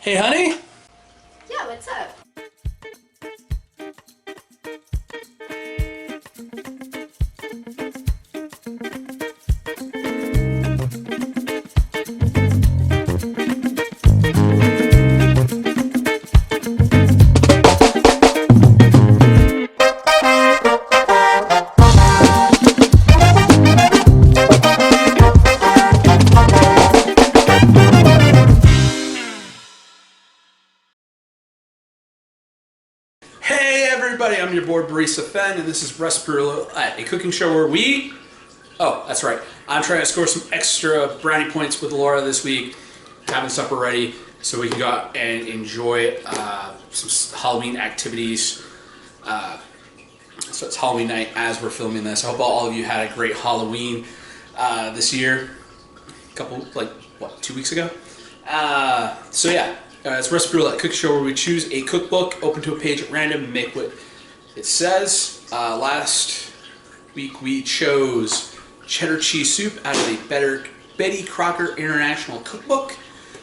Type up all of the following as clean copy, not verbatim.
Hey, honey. Yeah, what's up? Hey, everybody. I'm your board barista Fen, and this is Recipe Roulette, a cooking show where that's right. I'm trying to score some extra brownie points with Laura this week, having supper ready so we can go out and enjoy some Halloween activities. So it's Halloween night as we're filming this. I hope all of you had a great Halloween this year. A couple, 2 weeks ago. It's Recipe Roulette, cooking show where we choose a cookbook, open to a page at random, and make what it says. Last week we chose cheddar cheese soup out of the Betty Crocker International Cookbook.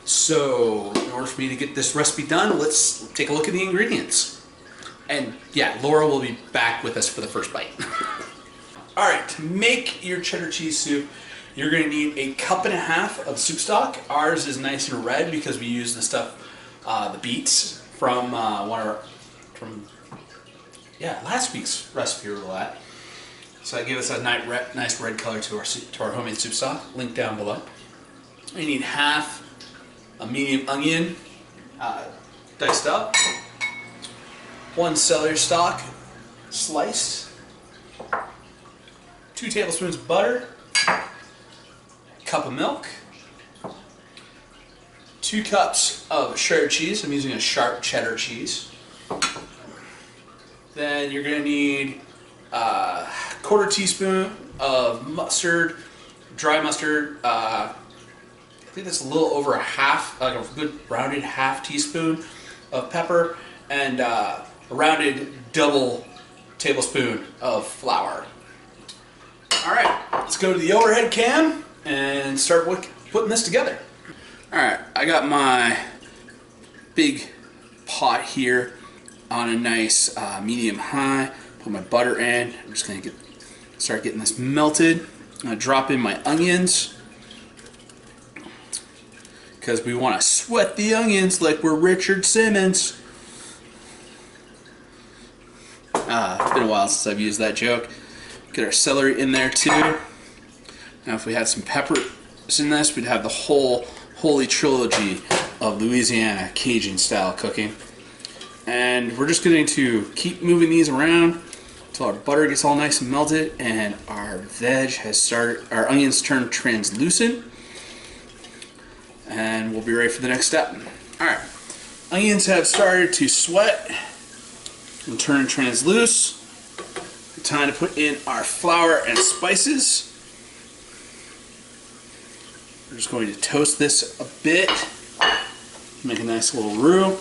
So in order for me to get this recipe done, let's take a look at the ingredients. And yeah, Laura will be back with us for the first bite. Alright, to make your cheddar cheese soup, you're going to need a 1.5 cups of soup stock. Ours is nice and red because we use the stuff, the beets from last week's Recipe Roulette. So that gave us a nice red color to our homemade soup stock. Link down below. You need half a medium onion, diced up. 1 celery stalk, sliced. 2 tablespoons of butter. Cup of milk, 2 cups of shredded cheese. I'm using a sharp cheddar cheese. Then you're going to need a 1/4 teaspoon of mustard, dry mustard. I think that's a little over a good rounded half teaspoon of pepper, and a rounded double tablespoon of flour. All right, let's go to the overhead cam and start putting this together. Alright, I got my big pot here on a nice medium high. Put my butter in. I'm just going to start getting this melted. I'm going to drop in my onions because we want to sweat the onions like we're Richard Simmons. It's been a while since I've used that joke. Get our celery in there too. Now if we had some peppers in this, we'd have the whole holy trilogy of Louisiana Cajun style cooking. And we're just going to keep moving these around until our butter gets all nice and melted and our our onions turn translucent. And we'll be ready for the next step. Alright, onions have started to sweat and turn translucent. Time to put in our flour and spices. We're just going to toast this a bit, make a nice little roux.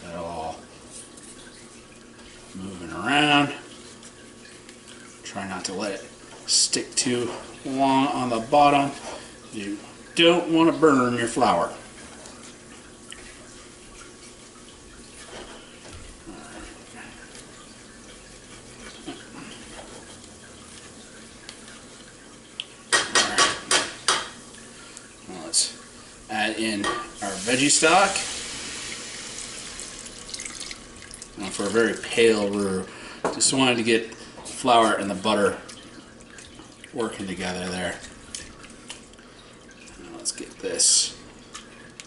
That all moving around. Try not to let it stick too long on the bottom. You don't want to burn your flour. Add in our veggie stock. Now for a very pale roux. Just wanted to get flour and the butter working together there. Now let's get this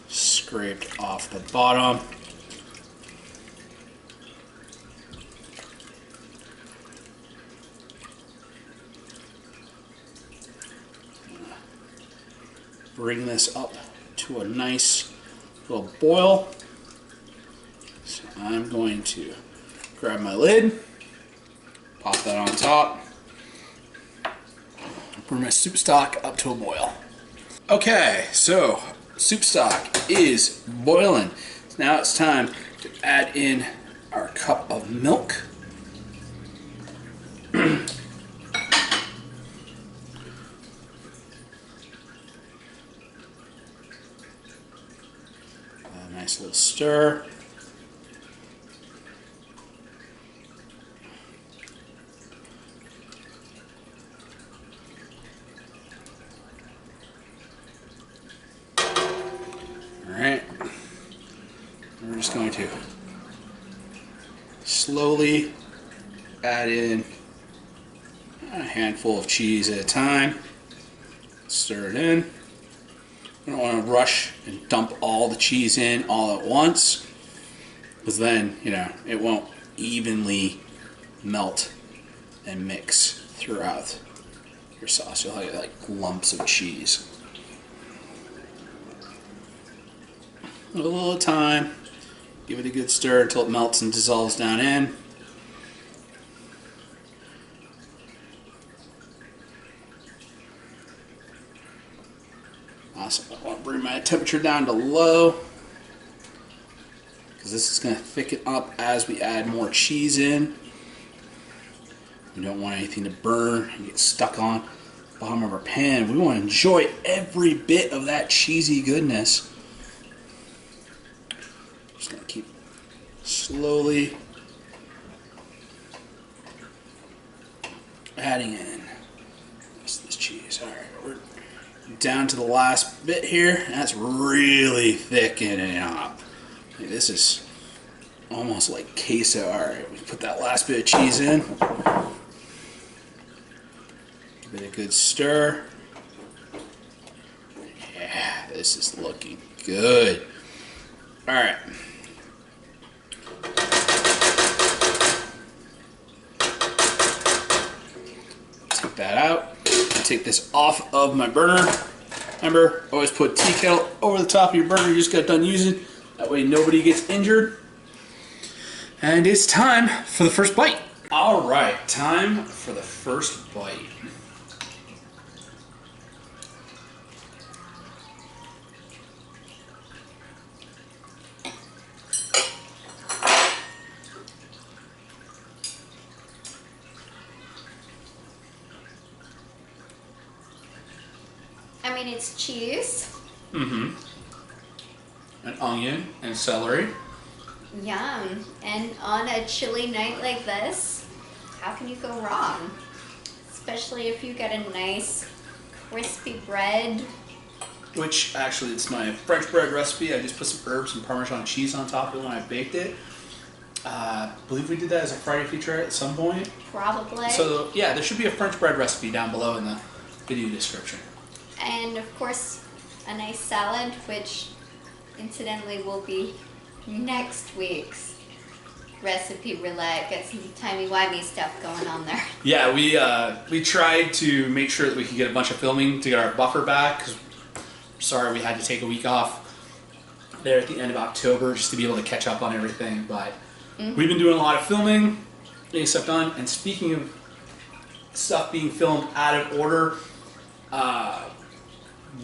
scraped off the bottom. Bring this up to a nice little boil. So I'm going to grab my lid, pop that on top, bring my soup stock up to a boil. Okay, so soup stock is boiling. Now it's time to add in our cup of milk. Nice little stir. Alright. We're just going to slowly add in a handful of cheese at a time. Stir it in. We don't want to rush and dump all the cheese in all at once, because then, it won't evenly melt and mix throughout your sauce. You'll have like lumps of cheese. A little time. Give it a good stir until it melts and dissolves down in. Awesome. I want to bring my temperature down to low, because this is going to thicken up as we add more cheese in. We don't want anything to burn and get stuck on the bottom of our pan. We want to enjoy every bit of that cheesy goodness. Just going to keep slowly adding in this cheese. All right, we're down to the last bit here. That's really thickening up. This is almost like queso. All right, we put that last bit of cheese in. Give it a good stir. Yeah, this is looking good. All right. Take that out. Take this off of my burner. Remember, always put tea kettle over the top of your burner you just got done using. That way nobody gets injured. And it's time for the first bite. All right, time for the first bite. I mean, it's cheese. Mm-hmm. An onion and celery. Yum. And on a chilly night like this, how can you go wrong? Especially if you get a nice crispy bread. Which, actually, it's my French bread recipe. I just put some herbs and Parmesan cheese on top of it when I baked it. I believe we did that as a Friday feature at some point. Probably. So, yeah, there should be a French bread recipe down below in the video description. And, of course, a nice salad, which, incidentally, will be next week's recipe roulette. Get some timey-wimey stuff going on there. Yeah, we tried to make sure that we could get a bunch of filming to get our buffer back, because sorry we had to take a week off there at the end of October just to be able to catch up on everything. But we've been doing a lot of filming, getting stuff done. And speaking of stuff being filmed out of order,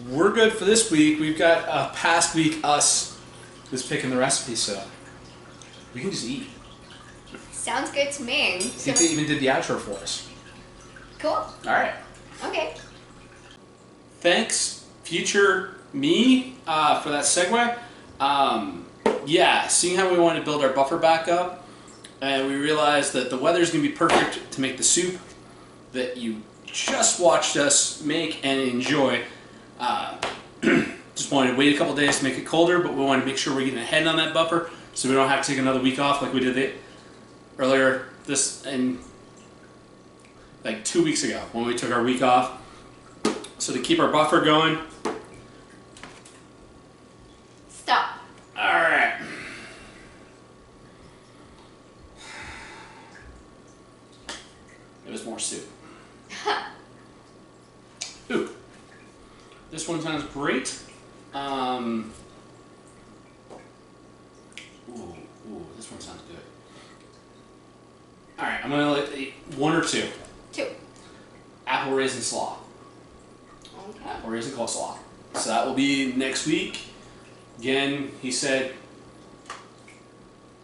we're good for this week. We've got a past week us was picking the recipe, so we can just eat. Sounds good to me. I think they even did the outro for us. Cool. All right. Okay. Thanks, future me, for that segue. Yeah, seeing how we wanted to build our buffer back up, and we realized that the weather's going to be perfect to make the soup that you just watched us make and enjoy. Just wanted to wait a couple days to make it colder, but we wanted to make sure we're getting ahead on that buffer so we don't have to take another week off like we did it earlier like 2 weeks ago when we took our week off. So to keep our buffer going. Stop. All right. It was more soup. Ooh. This one sounds great. Ooh, this one sounds good. All right, I'm gonna eat one or two. Two. Apple raisin slaw. Okay. Apple raisin coleslaw. So that will be next week. Again, he said,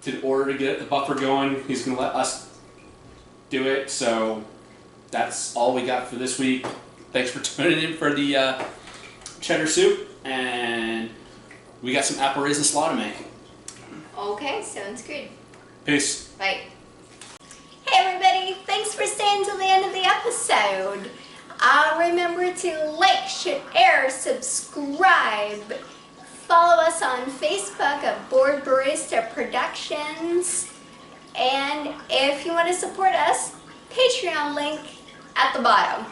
in order to get the buffer going, he's gonna let us do it. So that's all we got for this week. Thanks for tuning in for the cheddar soup, and We got some apple raisin slaw to make. Okay, sounds good. Peace. Bye. Hey everybody, thanks for staying till the end of the episode. Remember to like, share, subscribe. Follow us on Facebook at Board Barista Productions. And if you want to support us, Patreon link at the bottom.